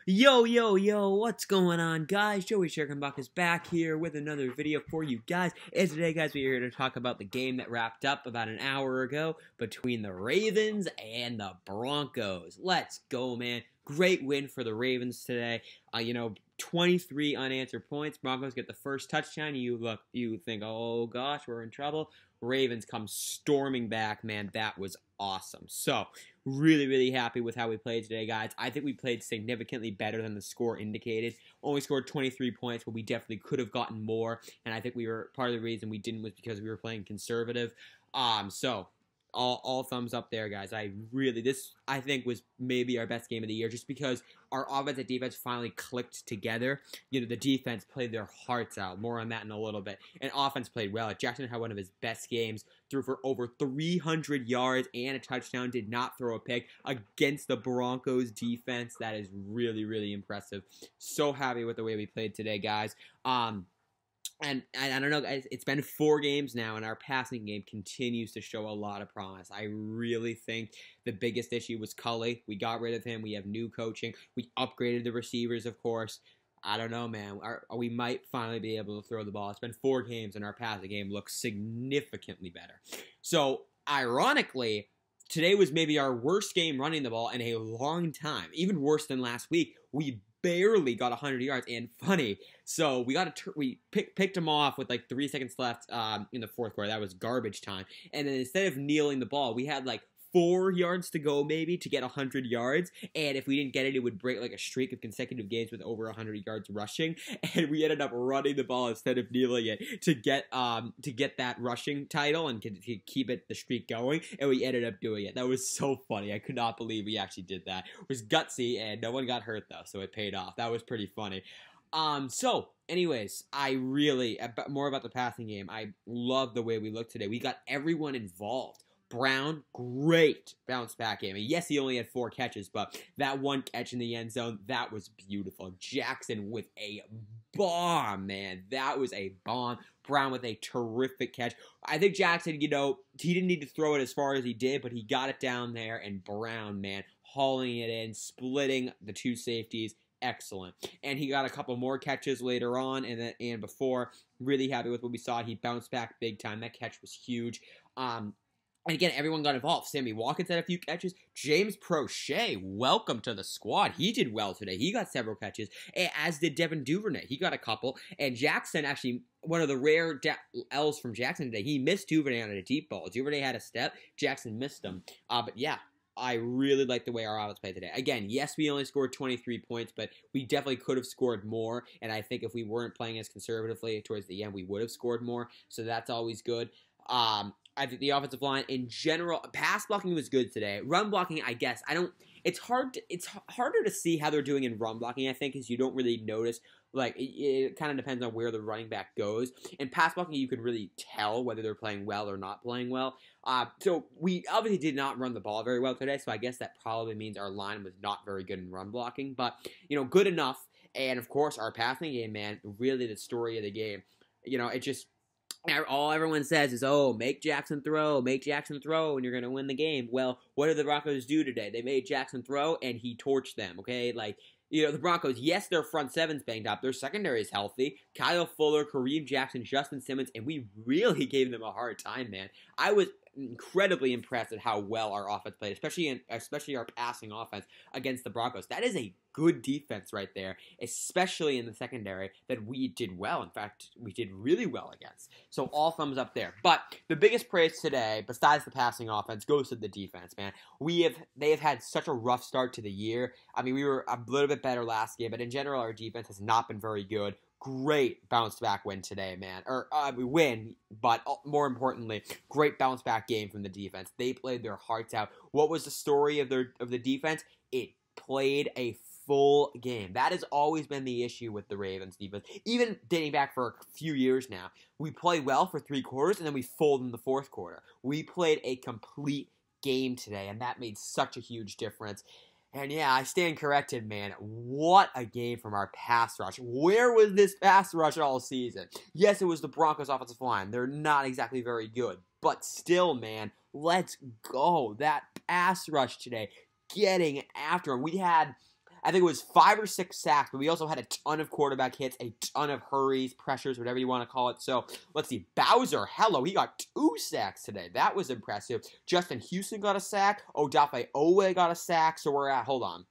Yo, yo, yo, what's going on, guys? Joey Schirkenbach is back here with another video for you guys. And today, guys, we're here to talk about the game that wrapped up about an hour ago between the Ravens and the Broncos. Let's go, man. Great win for the Ravens today. 23 unanswered points. Broncos get the first touchdown. You think, oh gosh, we're in trouble. Ravens come storming back, man. That was awesome. So, really, really happy with how we played today, guys. I think we played significantly better than the score indicated. Only scored 23 points, but we definitely could have gotten more. And I think part of the reason we didn't was because we were playing conservative. All thumbs up there, guys. This I think was maybe our best game of the year, just because our offense and defense finally clicked together. The defense played their hearts out. More on that in a little bit. And offense played well. Jackson had one of his best games. Threw for over 300 yards and a touchdown. Did not throw a pick against the Broncos defense. That is really, really impressive. So happy with the way we played today, guys. And I don't know, guys, it's been 4 games now, and our passing game continues to show a lot of promise. I really think the biggest issue was Cully. We got rid of him. We have new coaching. We upgraded the receivers, of course. I don't know, man. We might finally be able to throw the ball. It's been 4 games, and our passing game looks significantly better. So, ironically, today was maybe our worst game running the ball in a long time. Even worse than last week. We barely got 100 yards, and funny. So we picked him off with like 3 seconds left in the fourth quarter. That was garbage time. And then instead of kneeling the ball, we had like 4 yards to go maybe to get 100 yards, and if we didn't get it, it would break like a streak of consecutive games with over 100 yards rushing, and we ended up running the ball instead of kneeling it to get that rushing title and to keep the streak going, and we ended up doing it. That was so funny. I could not believe we actually did that. It was gutsy, and no one got hurt though, so it paid off. That was pretty funny. Anyways, more about the passing game. I love the way we looked today. We got everyone involved. Brown, great bounce back game. And yes, he only had 4 catches, but that one catch in the end zone, that was beautiful. Jackson with a bomb, man. That was a bomb. Brown with a terrific catch. I think Jackson, he didn't need to throw it as far as he did, but he got it down there, and Brown, man, hauling it in, splitting the 2 safeties. Excellent. And he got a couple more catches later on and before. Really happy with what we saw. He bounced back big time. That catch was huge. And again, everyone got involved. Sammy Watkins had a few catches. James Prochet, welcome to the squad. He did well today. He got several catches, as did Devin Duvernay. He got a couple. And Jackson, actually, one of the rare L's from Jackson today, he missed Duvernay on a deep ball. Duvernay had a step. Jackson missed him. But yeah, I really like the way our offense played today. Again, yes, we only scored 23 points, but we definitely could have scored more. And I think if we weren't playing as conservatively towards the end, we would have scored more. So that's always good. I think the offensive line in general, pass blocking was good today. Run blocking, I guess, it's harder to see how they're doing in run blocking, I think, because you don't really notice. Like, it kind of depends on where the running back goes. In pass blocking, you can really tell whether they're playing well or not playing well. So we obviously did not run the ball very well today, so I guess that probably means our line was not very good in run blocking. But, good enough. And, of course, our passing game, man, really the story of the game. It just... all everyone says is, oh, make Jackson throw, and you're going to win the game. Well, what did the Broncos do today? They made Jackson throw, and he torched them, okay? Like, the Broncos, yes, their front seven's banged up. Their secondary is healthy. Kyle Fuller, Kareem Jackson, Justin Simmons, and we really gave them a hard time, man. I was incredibly impressed at how well our offense played, especially our passing offense against the Broncos. That is a good defense right there, especially in the secondary, that we did well. In fact, we did really well against. So all thumbs up there. But the biggest praise today, besides the passing offense, goes to the defense, man. They have had such a rough start to the year. I mean, we were a little bit better last game, but in general, our defense has not been very good. Great bounce back win today, man. We win, but more importantly, great bounce back game from the defense. They played their hearts out. What was the story of the defense? It played a full game. That has always been the issue with the Ravens defense, even dating back for a few years now. We play well for 3 quarters, and then we fold in the 4th quarter. We played a complete game today, and that made such a huge difference. And yeah, I stand corrected, man. What a game from our pass rush. Where was this pass rush all season? Yes, it was the Broncos offensive line. They're not exactly very good. But still, man, let's go. That pass rush today, getting after him. We had I think it was 5 or 6 sacks, but we also had a ton of quarterback hits, a ton of hurries, pressures, whatever you want to call it. So let's see. Bowser, hello, he got 2 sacks today. That was impressive. Justin Houston got a sack. Odafe Owe got a sack. So we're at, hold on,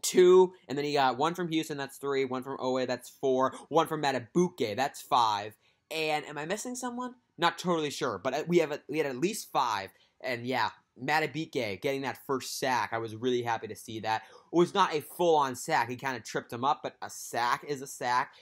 2, and then he got 1 from Houston, that's 3, 1 from Owe, that's 4, 1 from Matabuke, that's 5. And am I missing someone? Not totally sure, but we had at least 5. And yeah, Matabike getting that first sack, I was really happy to see that. It was not a full-on sack. He kind of tripped him up, but a sack is a sack.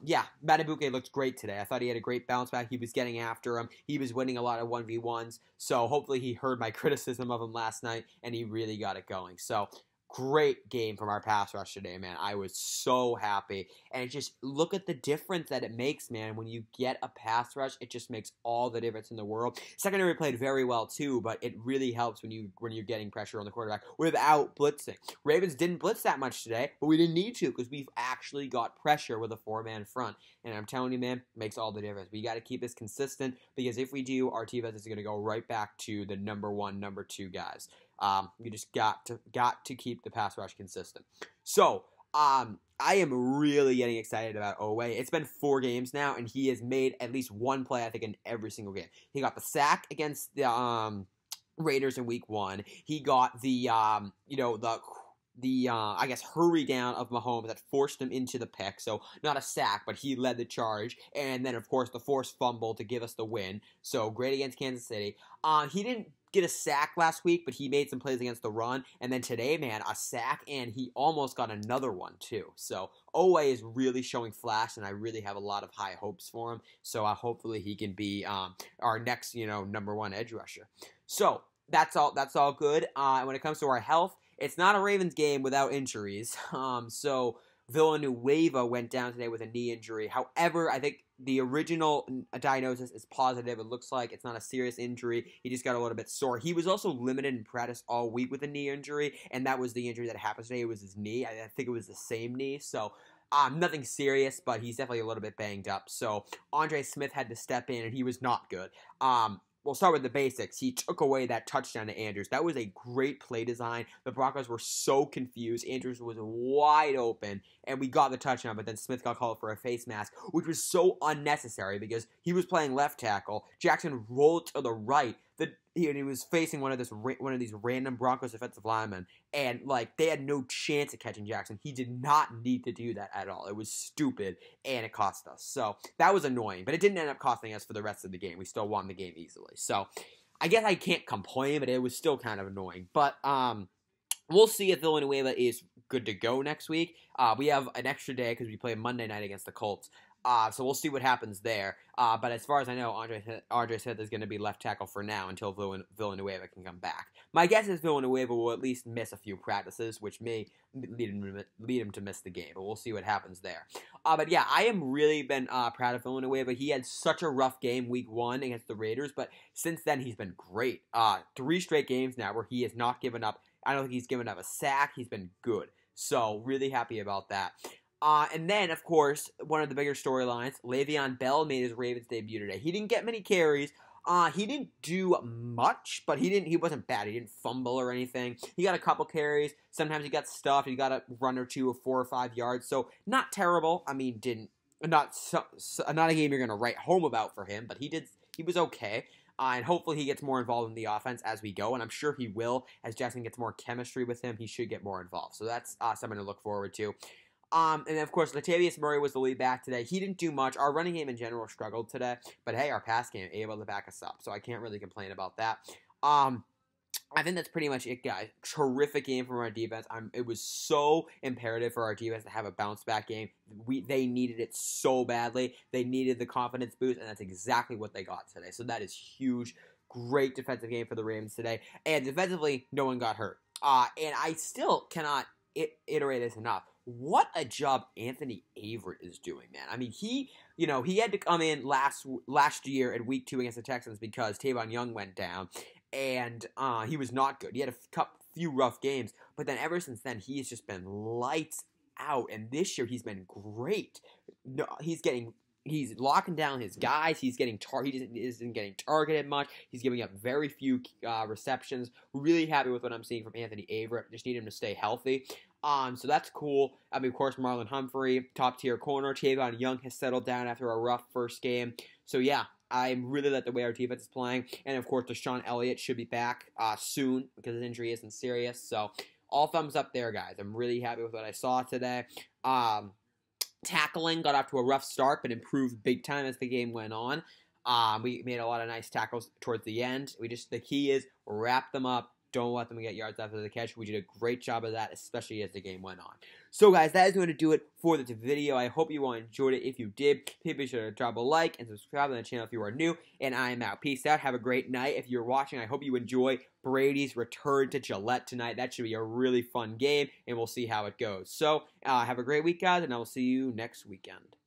Yeah, Matabuke looked great today. I thought he had a great bounce back. He was getting after him. He was winning a lot of 1v1s, so hopefully he heard my criticism of him last night, and he really got it going. So great game from our pass rush today, man. I was so happy. And just look at the difference that it makes, man. When you get a pass rush, it just makes all the difference in the world. Secondary played very well too, but it really helps when you're getting pressure on the quarterback without blitzing. Ravens didn't blitz that much today, but we didn't need to because we've actually got pressure with a 4-man front. And I'm telling you, man, it makes all the difference. We got to keep this consistent because if we do, our defense is going to go right back to the number 1, number 2 guys. You just got to keep the pass rush consistent. So, I am really getting excited about Owe. It's been 4 games now, and he has made at least 1 play, I think, in every single game. He got the sack against the Raiders in week 1. He got the I guess, hurry down of Mahomes that forced him into the pick. So, not a sack, but he led the charge. And then, of course, the forced fumble to give us the win. So, great against Kansas City. He didn't get a sack last week, but he made some plays against the run. And then today, man, a sack, and he almost got another one, too. So, Owe is really showing flash, and I really have a lot of high hopes for him. So, hopefully he can be our next, number 1 edge rusher. So, that's all good. When it comes to our health, it's not a Ravens game without injuries. So Villanueva went down today with a knee injury. However, I think the original diagnosis is positive. It looks like it's not a serious injury. He just got a little bit sore. He was also limited in practice all week with a knee injury, and that was the injury that happened today. It was his knee. I think it was the same knee. So nothing serious, but he's definitely a little bit banged up. So Andre Smith had to step in, and he was not good. We'll start with the basics. He took away that touchdown to Andrews. That was a great play design. The Broncos were so confused. Andrews was wide open, and we got the touchdown, but then Smith got called for a face mask, which was so unnecessary because he was playing left tackle. Jackson rolled to the right. He was facing one of these random Broncos defensive linemen, and they had no chance of catching Jackson. He did not need to do that at all. It was stupid, and it cost us. So that was annoying, but it didn't end up costing us for the rest of the game. We still won the game easily. So I guess I can't complain, but it was still kind of annoying. But we'll see if Villanueva is good to go next week. We have an extra day because we play Monday night against the Colts. So we'll see what happens there. But as far as I know, Andre Smith is going to be left tackle for now until Villanueva can come back. My guess is Villanueva will at least miss a few practices, which may lead him to miss the game. But we'll see what happens there. But yeah, I am really been proud of Villanueva. He had such a rough game week 1 against the Raiders, but since then he's been great. 3 straight games now where he has not given up. I don't think he's given up a sack. He's been good. So really happy about that. And then, of course, one of the bigger storylines, Le'Veon Bell made his Ravens debut today. He didn't get many carries. He didn't do much, but he wasn't bad. He didn't fumble or anything. He got a couple carries. Sometimes he got stuffed. He got a run or two of 4 or 5 yards. So not terrible. I mean, not a game you're going to write home about for him, but he was okay. And hopefully he gets more involved in the offense as we go, and I'm sure he will. As Jackson gets more chemistry with him, he should get more involved. So that's something to look forward to. And then, of course, Latavius Murray was the lead back today. He didn't do much. Our running game in general struggled today. But, hey, our pass game able to back us up. So I can't really complain about that. I think that's pretty much it, guys. Terrific game from our defense. It was so imperative for our defense to have a bounce-back game. They needed it so badly. They needed the confidence boost, and that's exactly what they got today. So that is huge. Great defensive game for the Ravens today. And defensively, no one got hurt. And I still cannot iterate this enough. What a job Anthony Averett is doing, man. I mean, he had to come in last year in week 2 against the Texans because Tavon Young went down, and he was not good. He had a few rough games, but then ever since then, he has just been lights out, and this year he's been great. No, he's locking down his guys. He isn't getting targeted much. He's giving up very few receptions. Really happy with what I'm seeing from Anthony Averett. Just need him to stay healthy. So that's cool. I mean, of course, Marlon Humphrey, top tier corner. Tavon Young has settled down after a rough first game. So yeah, I really like the way our defense is playing. And of course, Deshaun Elliott should be back soon because his injury isn't serious. So all thumbs up there, guys. I'm really happy with what I saw today. Tackling got off to a rough start, but improved big time as the game went on. We made a lot of nice tackles towards the end. The key is wrap them up. Don't let them get yards after the catch. We did a great job of that, especially as the game went on. So, guys, that is going to do it for this video. I hope you all enjoyed it. If you did, please be sure to drop a like and subscribe to the channel if you are new. And I am out. Peace out. Have a great night. If you're watching, I hope you enjoy Brady's return to Gillette tonight. That should be a really fun game, and we'll see how it goes. So, have a great week, guys, and I will see you next weekend.